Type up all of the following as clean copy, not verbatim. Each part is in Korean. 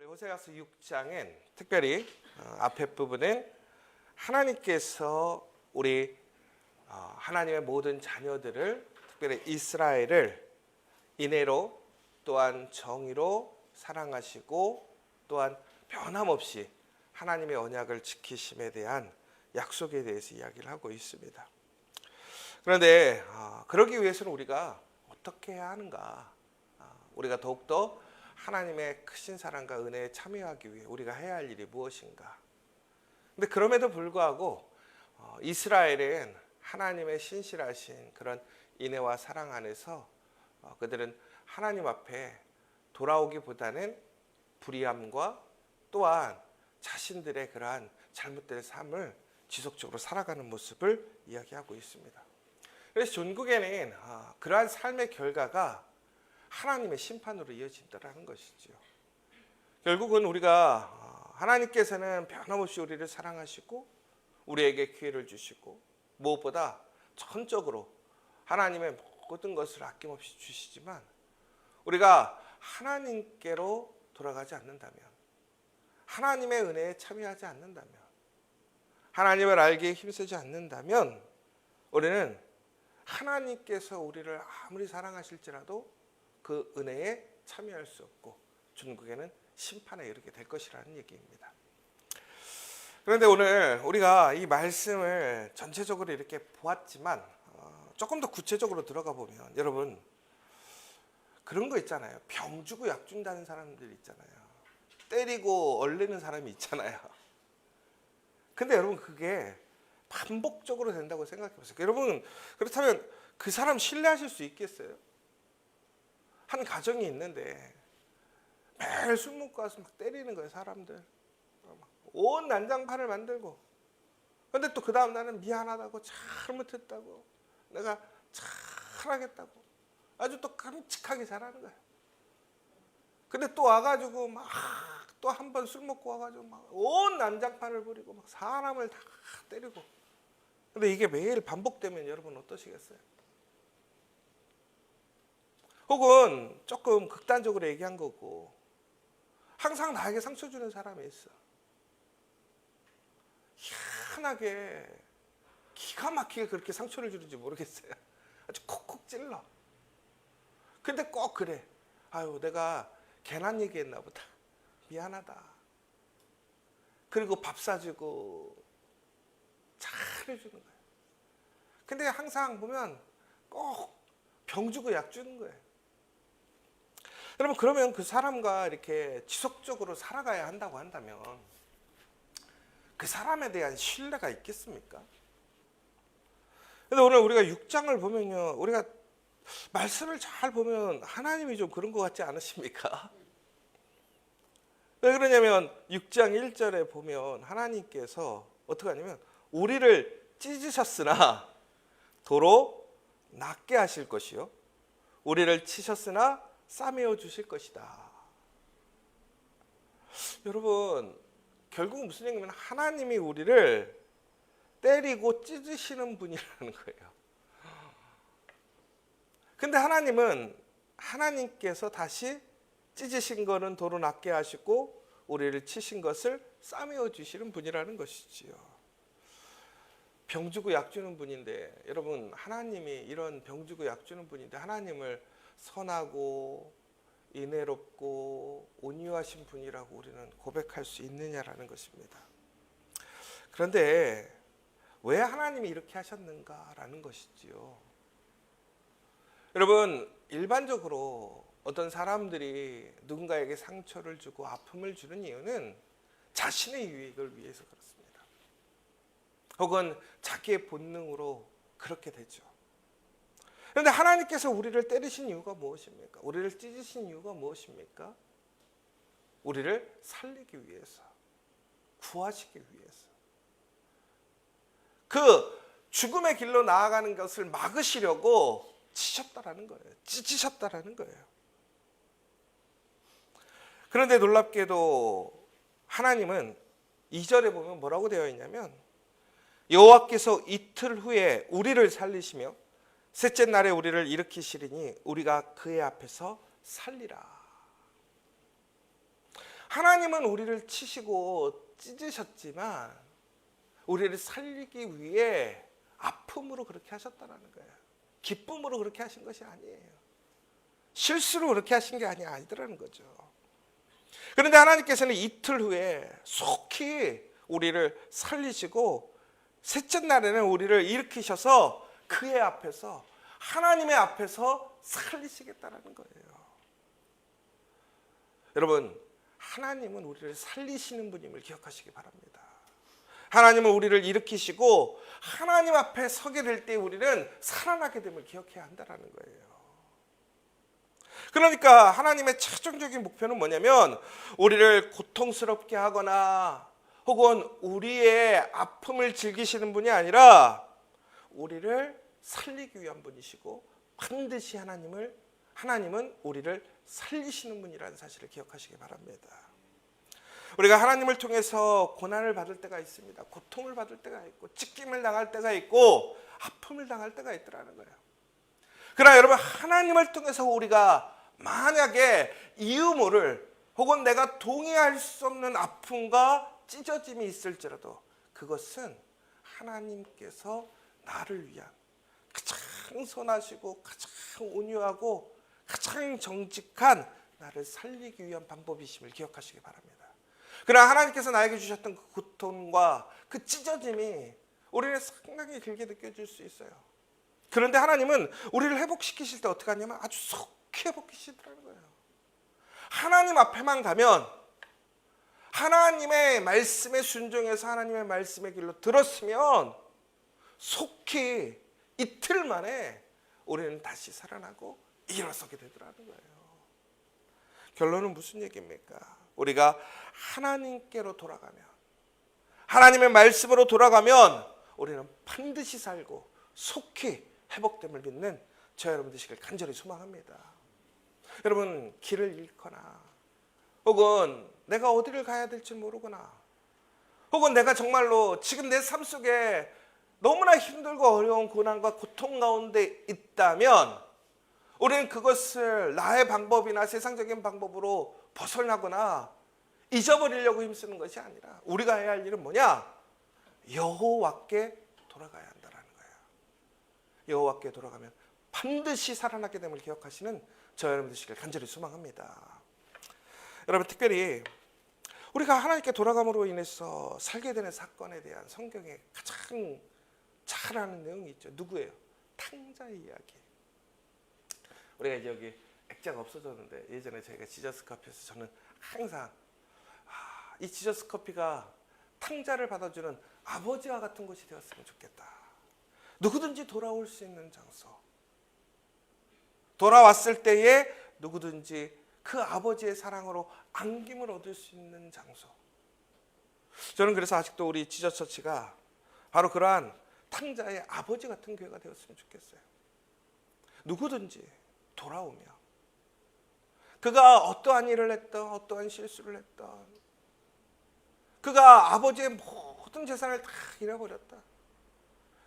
호세아서 6장엔 특별히 앞에 부분은 하나님께서 우리 하나님의 모든 자녀들을 특별히 이스라엘을 인애로 또한 정의로 사랑하시고 또한 변함없이 하나님의 언약을 지키심에 대한 약속에 대해서 이야기를 하고 있습니다. 그런데 그러기 위해서는 우리가 어떻게 해야 하는가? 우리가 더욱더 하나님의 크신 사랑과 은혜에 참여하기 위해 우리가 해야 할 일이 무엇인가? 근데 그럼에도 불구하고 이스라엘은 하나님의 신실하신 그런 인애와 사랑 안에서 그들은 하나님 앞에 돌아오기보다는 불의함과 또한 자신들의 그러한 잘못된 삶을 지속적으로 살아가는 모습을 이야기하고 있습니다. 그래서 종국에는 그러한 삶의 결과가 하나님의 심판으로 이어진다는 것이죠. 결국은 우리가 하나님께서는 변함없이 우리를 사랑하시고 우리에게 기회를 주시고 무엇보다 전적으로 하나님의 모든 것을 아낌없이 주시지만 우리가 하나님께로 돌아가지 않는다면, 하나님의 은혜에 참여하지 않는다면, 하나님을 알기에 힘쓰지 않는다면 우리는 하나님께서 우리를 아무리 사랑하실지라도 그 은혜에 참여할 수 없고 종국에는 심판에 이르게 될 것이라는 얘기입니다. 그런데 오늘 우리가 이 말씀을 전체적으로 이렇게 보았지만 조금 더 구체적으로 들어가 보면 여러분 그런 거 있잖아요. 병 주고 약 준다는 사람들 있잖아요. 때리고 얼리는 사람이 있잖아요. 근데 여러분 그게 반복적으로 된다고 생각해 보세요. 여러분 그렇다면 그 사람 신뢰하실 수 있겠어요? 한 가정이 있는데 매일 술 먹고 와서 막 때리는 거예요. 사람들 온 난장판을 만들고, 근데 또 그 다음 날은 미안하다고, 잘못했다고, 내가 잘하겠다고 아주 또 깜찍하게 잘하는 거예요. 근데 또 와가지고 막 또 한 번 술 먹고 와가지고 막 온 난장판을 부리고 막 사람을 다 때리고. 근데 이게 매일 반복되면 여러분 어떠시겠어요? 혹은 조금 극단적으로 얘기한 거고, 항상 나에게 상처 주는 사람이 있어. 희한하게 기가 막히게 그렇게 상처를 주는지 모르겠어요. 아주 콕콕 찔러. 근데 꼭 그래. 아유, 내가 괜한 얘기했나 보다. 미안하다. 그리고 밥 사주고 잘해주는 거예요. 근데 항상 보면 꼭 병 주고 약 주는 거예요. 여러분 그러면 그 사람과 이렇게 지속적으로 살아가야 한다고 한다면 그 사람에 대한 신뢰가 있겠습니까? 근데 오늘 우리가 6장을 보면요, 우리가 말씀을 잘 보면 하나님이 좀 그런 것 같지 않으십니까? 왜 그러냐면 6장 1절에 보면 하나님께서 어떻게 하냐면 우리를 찢으셨으나 도로 낫게 하실 것이요, 우리를 치셨으나 싸매어 주실 것이다. 여러분 결국은 무슨 얘기냐면 하나님이 우리를 때리고 찢으시는 분이라는 거예요. 근데 하나님께서 다시 찢으신 거는 도로 낫게 하시고 우리를 치신 것을 싸매어 주시는 분이라는 것이지요. 병 주고 약 주는 분인데, 여러분 하나님이 이런 병 주고 약 주는 분인데 하나님을 선하고 인애롭고 온유하신 분이라고 우리는 고백할 수 있느냐라는 것입니다. 그런데 왜 하나님이 이렇게 하셨는가라는 것이지요. 여러분 일반적으로 어떤 사람들이 누군가에게 상처를 주고 아픔을 주는 이유는 자신의 유익을 위해서 그렇습니다. 혹은 자기의 본능으로 그렇게 되죠. 그런데 하나님께서 우리를 때리신 이유가 무엇입니까? 우리를 찢으신 이유가 무엇입니까? 우리를 살리기 위해서, 구하시기 위해서, 그 죽음의 길로 나아가는 것을 막으시려고 치셨다라는 거예요. 찢으셨다라는 거예요. 그런데 놀랍게도 하나님은 2절에 보면 뭐라고 되어 있냐면 여호와께서 이틀 후에 우리를 살리시며 셋째 날에 우리를 일으키시리니 우리가 그의 앞에서 살리라. 하나님은 우리를 치시고 찢으셨지만 우리를 살리기 위해 아픔으로 그렇게 하셨다는 거예요. 기쁨으로 그렇게 하신 것이 아니에요. 실수로 그렇게 하신 게 아니더라는 거죠. 그런데 하나님께서는 이틀 후에 속히 우리를 살리시고 셋째 날에는 우리를 일으키셔서 그의 앞에서, 하나님의 앞에서 살리시겠다는 거예요. 여러분, 하나님은 우리를 살리시는 분임을 기억하시기 바랍니다. 하나님은 우리를 일으키시고 하나님 앞에 서게 될 때 우리는 살아나게 됨을 기억해야 한다는 거예요. 그러니까 하나님의 최종적인 목표는 뭐냐면 우리를 고통스럽게 하거나 혹은 우리의 아픔을 즐기시는 분이 아니라 우리를 살리기 위한 분이시고 반드시 하나님은 우리를 살리시는 분이라는 사실을 기억하시기 바랍니다. 우리가 하나님을 통해서 고난을 받을 때가 있습니다. 고통을 받을 때가 있고 찢김을 당할 때가 있고 아픔을 당할 때가 있더라는 거예요. 그러나 여러분, 하나님을 통해서 우리가 만약에 이유 모를 혹은 내가 동의할 수 없는 아픔과 찢어짐이 있을지라도 그것은 하나님께서 나를 위한 가장 선하시고 가장 온유하고 가장 정직한 나를 살리기 위한 방법이심을 기억하시기 바랍니다. 그러나 하나님께서 나에게 주셨던 그 고통과 그 찢어짐이 우리는 상당히 길게 느껴질 수 있어요. 그런데 하나님은 우리를 회복시키실 때 어떻게 하냐면 아주 속히 회복시키시더라는 거예요. 하나님 앞에만 가면 하나님의 말씀에 순종해서 하나님의 말씀의 길로 들었으면 속히 이틀 만에 우리는 다시 살아나고 일어서게 되더라는 거예요. 결론은 무슨 얘기입니까? 우리가 하나님께로 돌아가면, 하나님의 말씀으로 돌아가면 우리는 반드시 살고 속히 회복됨을 믿는 저 여러분 되시길 간절히 소망합니다. 여러분, 길을 잃거나 혹은 내가 어디를 가야 될지 모르거나 혹은 내가 정말로 지금 내 삶 속에 너무나 힘들고 어려운 고난과 고통 가운데 있다면 우리는 그것을 나의 방법이나 세상적인 방법으로 벗어나거나 잊어버리려고 힘쓰는 것이 아니라 우리가 해야 할 일은 뭐냐? 여호와께 돌아가야 한다는 거예요. 여호와께 돌아가면 반드시 살아나게 됨을 기억하시는 저 여러분 되시길 간절히 소망합니다. 여러분, 특별히 우리가 하나님께 돌아감으로 인해서 살게 되는 사건에 대한 성경에 가장 잘 아는 내용이 있죠. 누구예요? 탕자의 이야기. 우리가 이제 여기 액자가 없어졌는데 예전에 저희가 지저스 커피에서 저는 항상 이 지저스 커피가 탕자를 받아주는 아버지와 같은 곳이 되었으면 좋겠다. 누구든지 돌아올 수 있는 장소, 돌아왔을 때에 누구든지 그 아버지의 사랑으로 안김을 얻을 수 있는 장소. 저는 그래서 아직도 우리 지저스 처치가 바로 그러한 탕자의 아버지 같은 교회가 되었으면 좋겠어요. 누구든지 돌아오며 그가 어떠한 일을 했던, 어떠한 실수를 했던, 그가 아버지의 모든 재산을 다 잃어버렸다,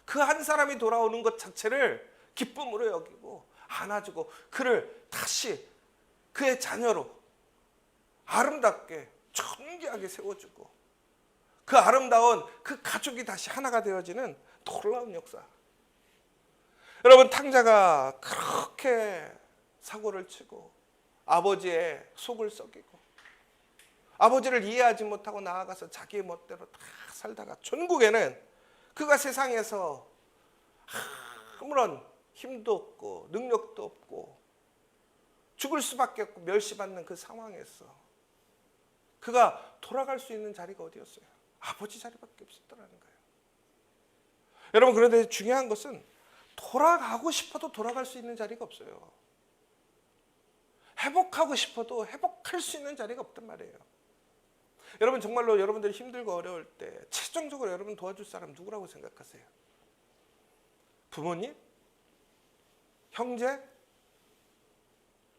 그 한 사람이 돌아오는 것 자체를 기쁨으로 여기고 안아주고 그를 다시 그의 자녀로 아름답게 존귀하게 세워주고 그 아름다운 그 가족이 다시 하나가 되어지는 놀라운 역사. 여러분, 탕자가 그렇게 사고를 치고 아버지의 속을 썩이고 아버지를 이해하지 못하고 나아가서 자기의 멋대로 다 살다가 전국에는 그가 세상에서 아무런 힘도 없고 능력도 없고 죽을 수밖에 없고 멸시받는 그 상황에서 그가 돌아갈 수 있는 자리가 어디였어요? 아버지 자리밖에 없었다는 거예요. 여러분, 그런데 중요한 것은 돌아가고 싶어도 돌아갈 수 있는 자리가 없어요. 회복하고 싶어도 회복할 수 있는 자리가 없단 말이에요. 여러분, 정말로 여러분들이 힘들고 어려울 때 최종적으로 여러분 도와줄 사람 누구라고 생각하세요? 부모님? 형제?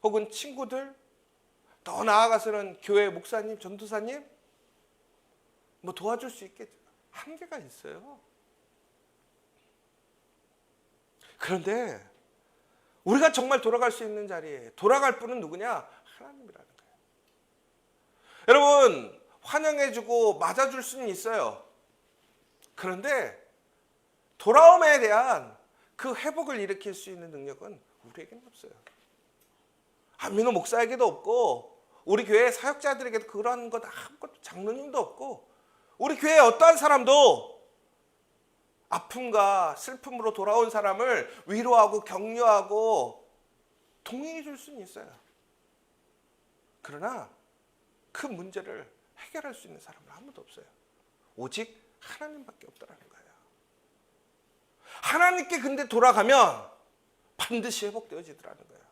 혹은 친구들? 더 나아가서는 교회 목사님, 전도사님? 뭐 도와줄 수 있겠죠. 한계가 있어요. 그런데 우리가 정말 돌아갈 수 있는 자리에 돌아갈 분은 누구냐? 하나님이라는 거예요. 여러분, 환영해주고 맞아줄 수는 있어요. 그런데 돌아옴에 대한 그 회복을 일으킬 수 있는 능력은 우리에게는 없어요. 한민호 목사에게도 없고, 우리 교회 사역자들에게도 그런 것 아무것도, 장로님도 없고, 우리 교회의 어떠한 사람도 아픔과 슬픔으로 돌아온 사람을 위로하고 격려하고 동행해 줄 수는 있어요. 그러나 그 문제를 해결할 수 있는 사람은 아무도 없어요. 오직 하나님밖에 없다라는 거예요. 하나님께 근데 돌아가면 반드시 회복되어지더라는 거예요.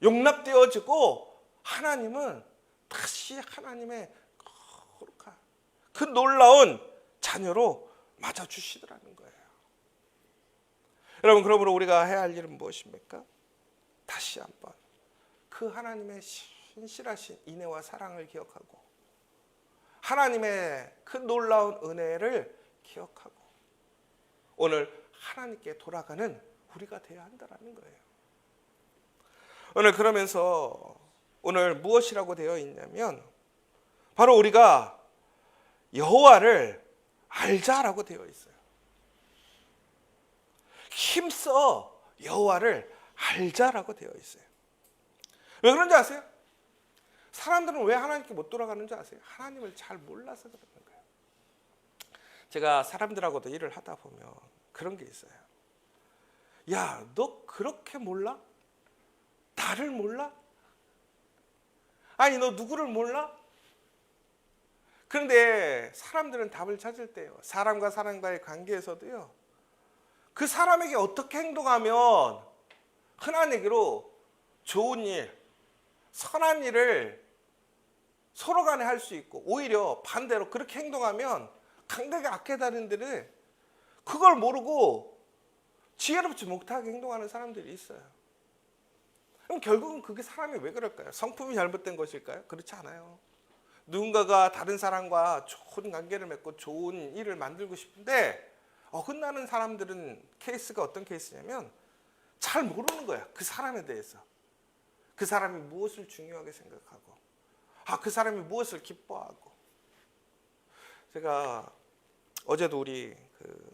용납되어지고 하나님은 다시 하나님의 거룩한 그 놀라운 자녀로 맞아주시더라는 거예요. 여러분, 그러므로 우리가 해야 할 일은 무엇입니까? 다시 한번 그 하나님의 신실하신 인애와 사랑을 기억하고 하나님의 그 놀라운 은혜를 기억하고 오늘 하나님께 돌아가는 우리가 되어야 한다는 거예요. 오늘 그러면서 오늘 무엇이라고 되어 있냐면 바로 우리가 여호와를 알자라고 되어 있어요. 힘써 여호와를 알자라고 되어 있어요. 왜 그런지 아세요? 사람들은 왜 하나님께 못 돌아가는지 아세요? 하나님을 잘 몰라서 그러는 거예요. 제가 사람들하고도 일을 하다 보면 그런 게 있어요. 야, 너 그렇게 몰라? 나를 몰라? 아니, 너 누구를 몰라? 그런데 사람들은 답을 찾을 때요, 사람과 사람과의 관계에서도요, 그 사람에게 어떻게 행동하면 흔한 얘기로 좋은 일, 선한 일을 서로 간에 할 수 있고, 오히려 반대로 그렇게 행동하면 강하게 악해다는 데는 그걸 모르고 지혜롭지 못하게 행동하는 사람들이 있어요. 그럼 결국은 그게 사람이 왜 그럴까요? 성품이 잘못된 것일까요? 그렇지 않아요. 누군가가 다른 사람과 좋은 관계를 맺고 좋은 일을 만들고 싶은데 어긋나는 사람들은 케이스가 어떤 케이스냐면 잘 모르는 거야. 그 사람에 대해서. 그 사람이 무엇을 중요하게 생각하고 그 사람이 무엇을 기뻐하고. 제가 어제도 우리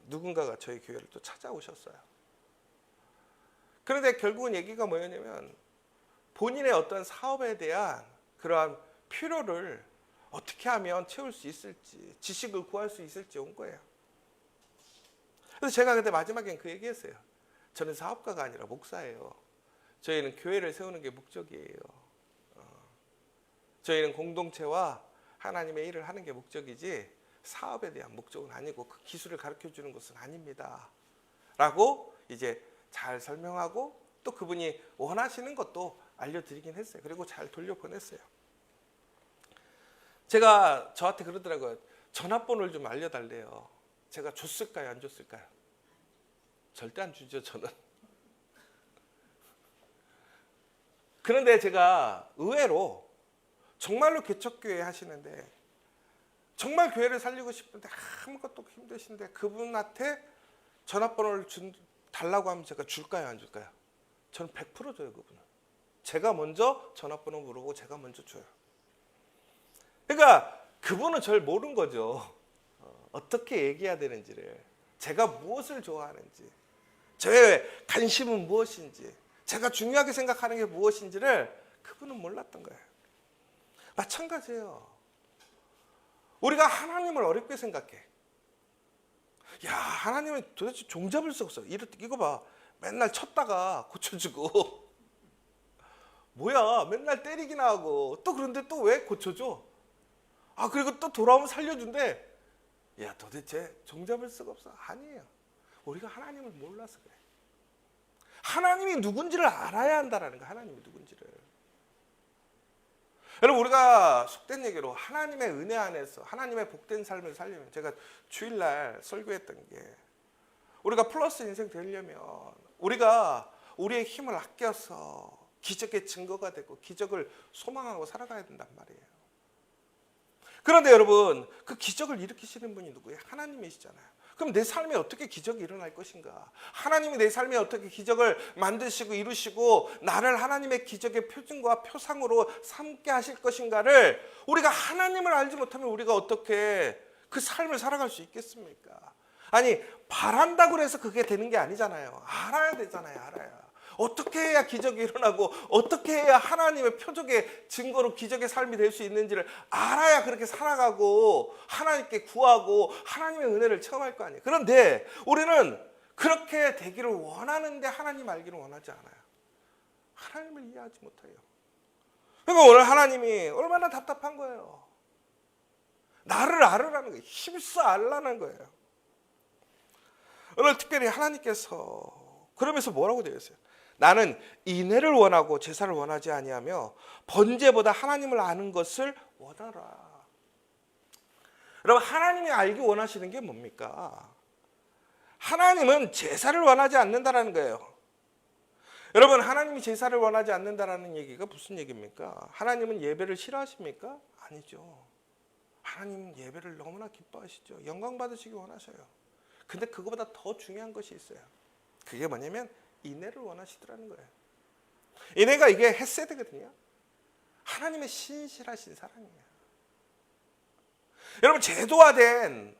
누군가가 저희 교회를 또 찾아오셨어요. 그런데 결국은 얘기가 뭐였냐면 본인의 어떤 사업에 대한 그러한 필요를 어떻게 하면 채울 수 있을지, 지식을 구할 수 있을지 온 거예요. 그래서 제가 그때 마지막엔 그 얘기했어요. 저는 사업가가 아니라 목사예요. 저희는 교회를 세우는 게 목적이에요. 저희는 공동체와 하나님의 일을 하는 게 목적이지 사업에 대한 목적은 아니고 그 기술을 가르쳐 주는 것은 아닙니다. 라고 이제 잘 설명하고 또 그분이 원하시는 것도 알려드리긴 했어요. 그리고 잘 돌려보냈어요. 제가 저한테 그러더라고요. 전화번호를 좀 알려달래요. 제가 줬을까요? 안 줬을까요? 절대 안 주죠, 저는. 그런데 제가 의외로 정말로 개척교회 하시는데 정말 교회를 살리고 싶은데 아무것도 힘드신데 그분한테 전화번호를 달라고 하면 제가 줄까요? 안 줄까요? 저는 100% 줘요, 그분은. 제가 먼저 전화번호 물어보고 제가 먼저 줘요. 그러니까 그분은 저를 모르는 거죠. 어떻게 얘기해야 되는지를, 제가 무엇을 좋아하는지, 저의 관심은 무엇인지, 제가 중요하게 생각하는 게 무엇인지를 그분은 몰랐던 거예요. 마찬가지예요. 우리가 하나님을 어렵게 생각해. 야, 하나님은 도대체 종잡을 수 없어. 이거 봐. 맨날 쳤다가 고쳐주고 뭐야, 맨날 때리기나 하고 또 그런데 또 왜 고쳐줘? 그리고 또 돌아오면 살려준대. 야, 도대체 종잡을 수가 없어. 아니에요. 우리가 하나님을 몰라서 그래. 하나님이 누군지를 알아야 한다라는 거야. 하나님이 누군지를. 여러분, 우리가 속된 얘기로 하나님의 은혜 안에서 하나님의 복된 삶을 살려면, 제가 주일날 설교했던 게 우리가 플러스 인생 되려면 우리가 우리의 힘을 아껴서 기적의 증거가 되고 기적을 소망하고 살아가야 된단 말이에요. 그런데 여러분, 그 기적을 일으키시는 분이 누구예요? 하나님이시잖아요. 그럼 내 삶에 어떻게 기적이 일어날 것인가? 하나님이 내 삶에 어떻게 기적을 만드시고 이루시고 나를 하나님의 기적의 표징과 표상으로 삼게 하실 것인가를 우리가 하나님을 알지 못하면 우리가 어떻게 그 삶을 살아갈 수 있겠습니까? 아니, 바란다고 해서 그게 되는 게 아니잖아요. 알아야 되잖아요. 알아야. 어떻게 해야 기적이 일어나고 어떻게 해야 하나님의 표적의 증거로 기적의 삶이 될 수 있는지를 알아야 그렇게 살아가고 하나님께 구하고 하나님의 은혜를 체험할 거 아니에요. 그런데 우리는 그렇게 되기를 원하는데 하나님 알기를 원하지 않아요. 하나님을 이해하지 못해요. 그러니까 오늘 하나님이 얼마나 답답한 거예요. 나를 알으라는 거예요. 힘써 알라는 거예요. 오늘 특별히 하나님께서 그러면서 뭐라고 되어 있어요? 나는 인애를 원하고 제사를 원하지 아니하며 번제보다 하나님을 아는 것을 원하라. 여러분, 하나님이 알기 원하시는 게 뭡니까? 하나님은 제사를 원하지 않는다라는 거예요. 여러분, 하나님이 제사를 원하지 않는다라는 얘기가 무슨 얘기입니까? 하나님은 예배를 싫어하십니까? 아니죠. 하나님은 예배를 너무나 기뻐하시죠. 영광 받으시기 원하셔요. 근데 그거보다 더 중요한 것이 있어요. 그게 뭐냐면 인애를 원하시더라는 거예요. 인애가 이게 헤세드거든요. 하나님의 신실하신 사랑이에요. 여러분, 제도화된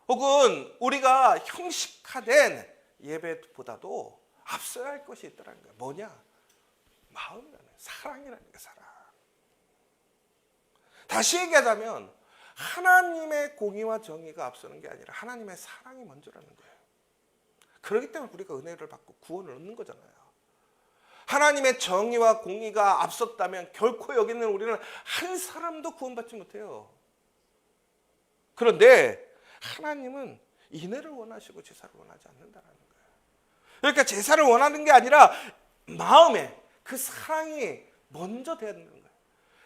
혹은 우리가 형식화된 예배보다도 앞서야 할 것이 있더라는 거예요. 뭐냐? 마음이라는 거예요. 사랑이라는 거예요. 사랑. 다시 얘기하자면 하나님의 공의와 정의가 앞서는 게 아니라 하나님의 사랑이 먼저라는 거예요. 그렇기 때문에 우리가 은혜를 받고 구원을 얻는 거잖아요. 하나님의 정의와 공의가 앞섰다면 결코 여기 있는 우리는 한 사람도 구원받지 못해요. 그런데 하나님은 인애를 원하시고 제사를 원하지 않는다는 거예요. 그러니까 제사를 원하는 게 아니라 마음에 그 사랑이 먼저 되는 거예요.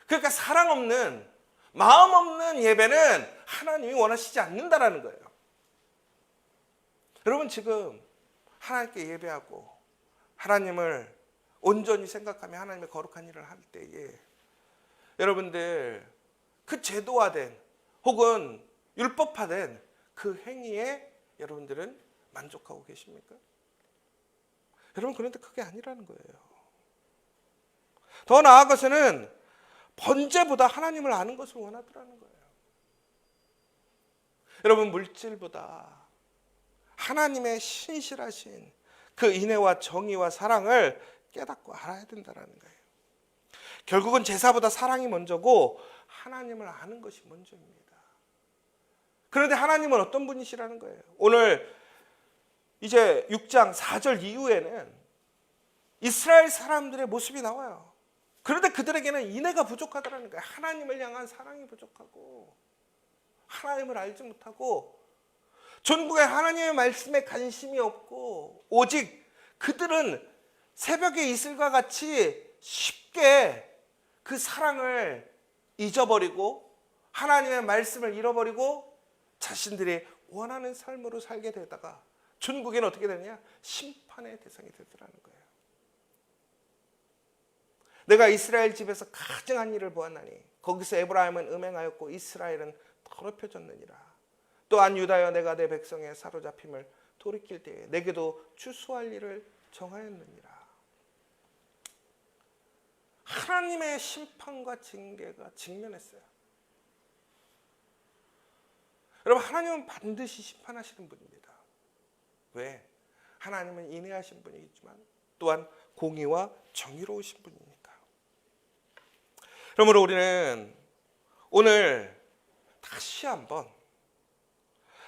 그러니까 사랑 없는, 마음 없는 예배는 하나님이 원하시지 않는다는 거예요. 여러분, 지금 하나님께 예배하고 하나님을 온전히 생각하며 하나님의 거룩한 일을 할 때에 여러분들 그 제도화된 혹은 율법화된 그 행위에 여러분들은 만족하고 계십니까? 여러분, 그런데 그게 아니라는 거예요. 더 나아가서는 번제보다 하나님을 아는 것을 원하더라는 거예요. 여러분, 물질보다 하나님의 신실하신 그 인애와 정의와 사랑을 깨닫고 알아야 된다는 거예요. 결국은 제사보다 사랑이 먼저고 하나님을 아는 것이 먼저입니다. 그런데 하나님은 어떤 분이시라는 거예요? 오늘 이제 6장 4절 이후에는 이스라엘 사람들의 모습이 나와요. 그런데 그들에게는 인애가 부족하다는 거예요. 하나님을 향한 사랑이 부족하고 하나님을 알지 못하고 전국에 하나님의 말씀에 관심이 없고 오직 그들은 새벽의 이슬과 같이 쉽게 그 사랑을 잊어버리고 하나님의 말씀을 잃어버리고 자신들이 원하는 삶으로 살게 되다가 전국에는 어떻게 되느냐? 심판의 대상이 되더라는 거예요. 내가 이스라엘 집에서 가증한 일을 보았나니 거기서 에브라임은 음행하였고 이스라엘은 더럽혀졌느니라. 또한 유다여 내가 내 백성의 사로잡힘을 돌이킬 때에 내게도 추수할 일을 정하였느니라. 하나님의 심판과 징계가 직면했어요. 여러분, 하나님은 반드시 심판하시는 분입니다. 왜? 하나님은 인애하신 분이지만 또한 공의와 정의로우신 분이니까. 그러므로 우리는 오늘 다시 한번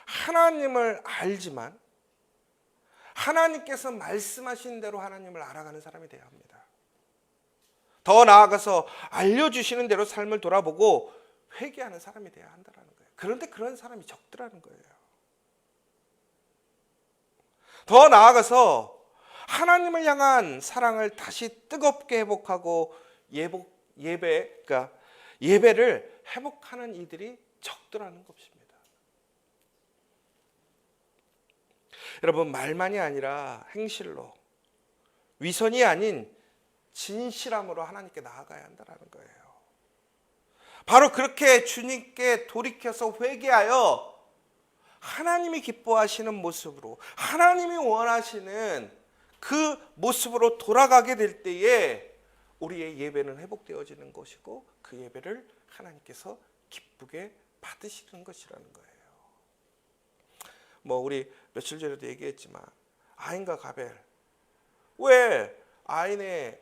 하나님을 알지만 하나님께서 말씀하신 대로 하나님을 알아가는 사람이 되어야 합니다. 더 나아가서 알려주시는 대로 삶을 돌아보고 회개하는 사람이 되어야 한다는 거예요. 그런데 그런 사람이 적더라는 거예요. 더 나아가서 하나님을 향한 사랑을 다시 뜨겁게 회복하고 예배를 회복하는 이들이 적더라는 것입니다. 여러분, 말만이 아니라 행실로, 위선이 아닌 진실함으로 하나님께 나아가야 한다는 거예요. 바로 그렇게 주님께 돌이켜서 회개하여 하나님이 기뻐하시는 모습으로, 하나님이 원하시는 그 모습으로 돌아가게 될 때에 우리의 예배는 회복되어지는 것이고 그 예배를 하나님께서 기쁘게 받으시는 것이라는 거예요. 뭐 우리 며칠 전에도 얘기했지만 아인과 가벨, 왜 아벨의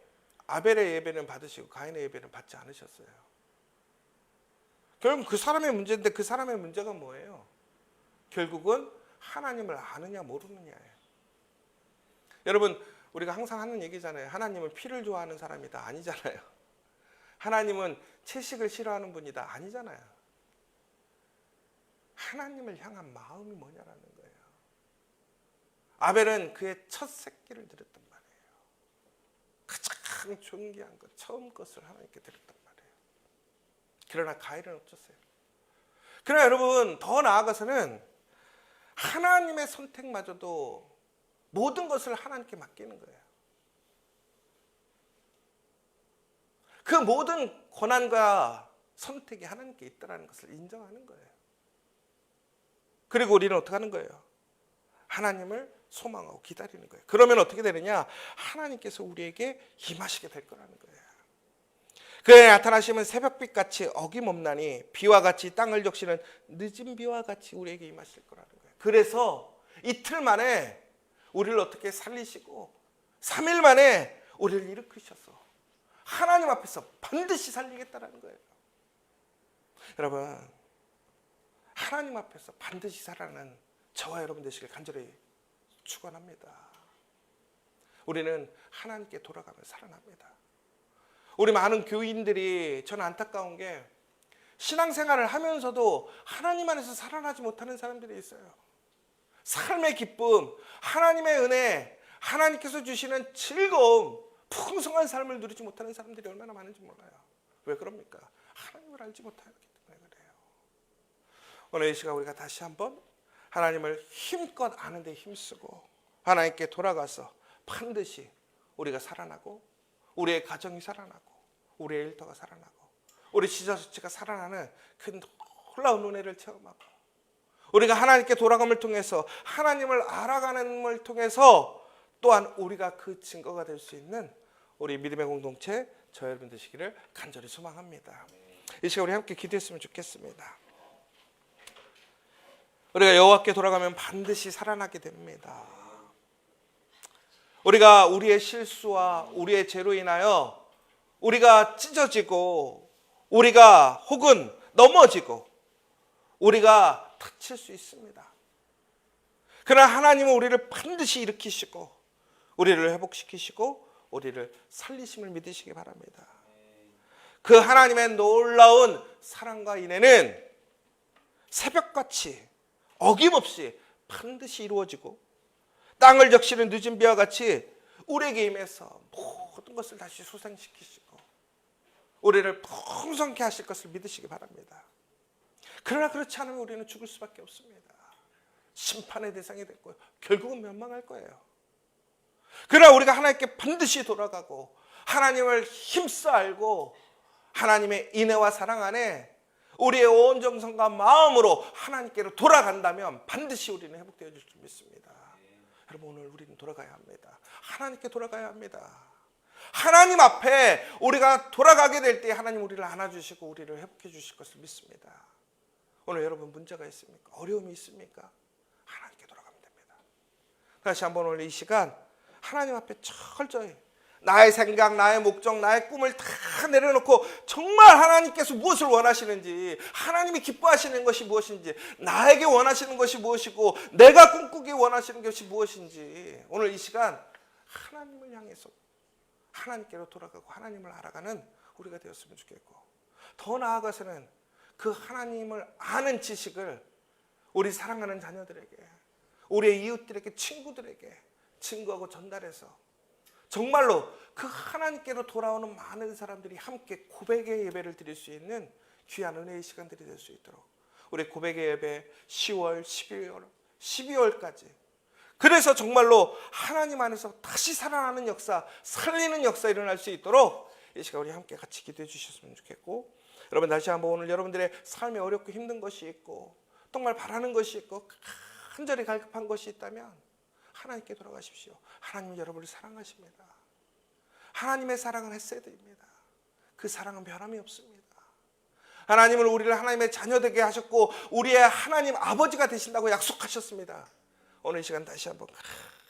예배는 받으시고 가인의 예배는 받지 않으셨어요? 결국 그 사람의 문제인데 그 사람의 문제가 뭐예요? 결국은 하나님을 아느냐 모르느냐예요. 여러분, 우리가 항상 하는 얘기잖아요. 하나님은 피를 좋아하는 사람이다. 아니잖아요. 하나님은 채식을 싫어하는 분이다. 아니잖아요. 하나님을 향한 마음이 뭐냐라는 거예요. 아벨은 그의 첫 새끼를 드렸단 말이에요. 가장 존귀한 것, 처음 것을 하나님께 드렸단 말이에요. 그러나 가인은 어쩌세요? 그러나 여러분, 더 나아가서는 하나님의 선택마저도 모든 것을 하나님께 맡기는 거예요. 그 모든 권한과 선택이 하나님께 있다는 것을 인정하는 거예요. 그리고 우리는 어떻게 하는 거예요? 하나님을 소망하고 기다리는 거예요. 그러면 어떻게 되느냐? 하나님께서 우리에게 임하시게 될 거라는 거예요. 그에 나타나시면 새벽빛같이 어김없나니 비와 같이 땅을 적시는 늦은 비와 같이 우리에게 임하실 거라는 거예요. 그래서 이틀 만에 우리를 어떻게 살리시고 3일 만에 우리를 일으키셔서 하나님 앞에서 반드시 살리겠다는 거예요. 여러분, 하나님 앞에서 반드시 살아나는 저와 여러분 되시길 간절히 축원합니다. 우리는 하나님께 돌아가면 살아납니다. 우리 많은 교인들이, 저는 안타까운 게 신앙생활을 하면서도 하나님 안에서 살아나지 못하는 사람들이 있어요. 삶의 기쁨, 하나님의 은혜, 하나님께서 주시는 즐거움, 풍성한 삶을 누리지 못하는 사람들이 얼마나 많은지 몰라요. 왜 그럽니까? 하나님을 알지 못하기 때문에 그래요. 오늘 이 시간 우리가 다시 한번 하나님을 힘껏 아는 데 힘쓰고 하나님께 돌아가서 반드시 우리가 살아나고 우리의 가정이 살아나고 우리의 일터가 살아나고 우리 지자체가 살아나는 그 놀라운 은혜를 체험하고 우리가 하나님께 돌아감을 통해서 하나님을 알아가는을 통해서 또한 우리가 그 증거가 될 수 있는 우리 믿음의 공동체 저 여러분 되시기를 간절히 소망합니다. 이 시간 우리 함께 기도했으면 좋겠습니다. 우리가 여호와께 돌아가면 반드시 살아나게 됩니다. 우리가 우리의 실수와 우리의 죄로 인하여 우리가 찢어지고 우리가 혹은 넘어지고 우리가 다칠 수 있습니다. 그러나 하나님은 우리를 반드시 일으키시고 우리를 회복시키시고 우리를 살리심을 믿으시기 바랍니다. 그 하나님의 놀라운 사랑과 인애는 새벽같이 어김없이 반드시 이루어지고 땅을 적시는 늦은 비와 같이 우리에게 임해서 모든 것을 다시 소생시키시고 우리를 풍성케 하실 것을 믿으시기 바랍니다. 그러나 그렇지 않으면 우리는 죽을 수밖에 없습니다. 심판의 대상이 됐고요. 결국은 멸망할 거예요. 그러나 우리가 하나님께 반드시 돌아가고 하나님을 힘써 알고 하나님의 인애와 사랑 안에 우리의 온 정성과 마음으로 하나님께로 돌아간다면 반드시 우리는 회복되어질 줄 믿습니다. 여러분, 오늘 우리는 돌아가야 합니다. 하나님께 돌아가야 합니다. 하나님 앞에 우리가 돌아가게 될 때 하나님 우리를 안아주시고 우리를 회복해 주실 것을 믿습니다. 오늘 여러분 문제가 있습니까? 어려움이 있습니까? 하나님께 돌아가면 됩니다. 다시 한번 오늘 이 시간 하나님 앞에 철저히 나의 생각, 나의 목적, 나의 꿈을 다 내려놓고 정말 하나님께서 무엇을 원하시는지, 하나님이 기뻐하시는 것이 무엇인지, 나에게 원하시는 것이 무엇이고 내가 꿈꾸기 원하시는 것이 무엇인지 오늘 이 시간 하나님을 향해서 하나님께로 돌아가고 하나님을 알아가는 우리가 되었으면 좋겠고, 더 나아가서는 그 하나님을 아는 지식을 우리 사랑하는 자녀들에게, 우리의 이웃들에게, 친구들에게 증거하고 전달해서 정말로 그 하나님께로 돌아오는 많은 사람들이 함께 고백의 예배를 드릴 수 있는 귀한 은혜의 시간들이 될 수 있도록 우리 고백의 예배 10월, 12월까지, 그래서 정말로 하나님 안에서 다시 살아나는 역사, 살리는 역사 일어날 수 있도록 이 시간 우리 함께 같이 기도해 주셨으면 좋겠고, 여러분 다시 한번 오늘 여러분들의 삶이 어렵고 힘든 것이 있고 정말 바라는 것이 있고 간절히 갈급한 것이 있다면 하나님께 돌아가십시오. 하나님은 여러분을 사랑하십니다. 하나님의 사랑은 헷세드입니다. 그 사랑은 변함이 없습니다. 하나님은 우리를 하나님의 자녀 되게 하셨고 우리의 하나님 아버지가 되신다고 약속하셨습니다. 오늘 이 시간 다시 한번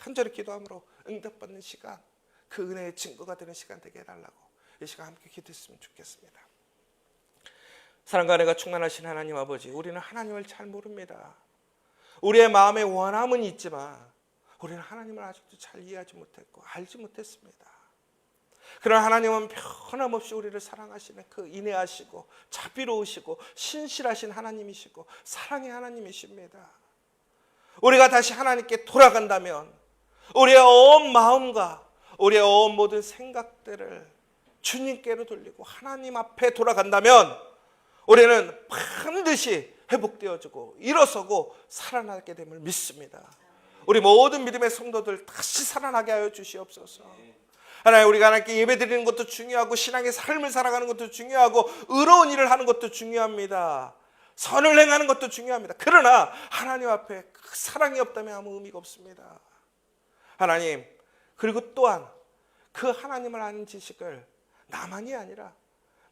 간절히 기도함으로 응답받는 시간, 그 은혜의 증거가 되는 시간 되게 해달라고 이 시간 함께 기도했으면 좋겠습니다. 사랑과 은혜가 충만하신 하나님 아버지, 우리는 하나님을 잘 모릅니다. 우리의 마음에 원함은 있지만 우리는 하나님을 아직도 잘 이해하지 못했고 알지 못했습니다. 그러나 하나님은 변함없이 우리를 사랑하시는 그 인애하시고 자비로우시고 신실하신 하나님이시고 사랑의 하나님이십니다. 우리가 다시 하나님께 돌아간다면 우리의 온 마음과 우리의 온 모든 생각들을 주님께로 돌리고 하나님 앞에 돌아간다면 우리는 반드시 회복되어지고 일어서고 살아나게 됨을 믿습니다. 우리 모든 믿음의 성도들 다시 살아나게 하여 주시옵소서. 하나님, 우리가 하나님께 예배드리는 것도 중요하고 신앙의 삶을 살아가는 것도 중요하고 의로운 일을 하는 것도 중요합니다. 선을 행하는 것도 중요합니다. 그러나 하나님 앞에 그 사랑이 없다면 아무 의미가 없습니다. 하나님, 그리고 또한 그 하나님을 아는 지식을 나만이 아니라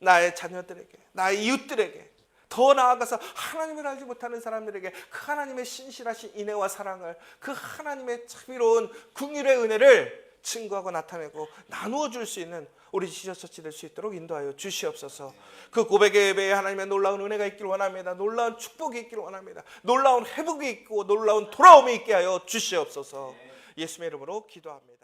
나의 자녀들에게, 나의 이웃들에게, 더 나아가서 하나님을 알지 못하는 사람들에게 그 하나님의 신실하신 인애와 사랑을, 그 하나님의 자비로운 긍휼의 은혜를 증거하고 나타내고 나누어 줄 수 있는 우리 지저처치 될 수 있도록 인도하여 주시옵소서. 그 고백의 예배에 하나님의 놀라운 은혜가 있기를 원합니다. 놀라운 축복이 있기를 원합니다. 놀라운 회복이 있고 놀라운 돌아옴이 있게 하여 주시옵소서. 예수님의 이름으로 기도합니다.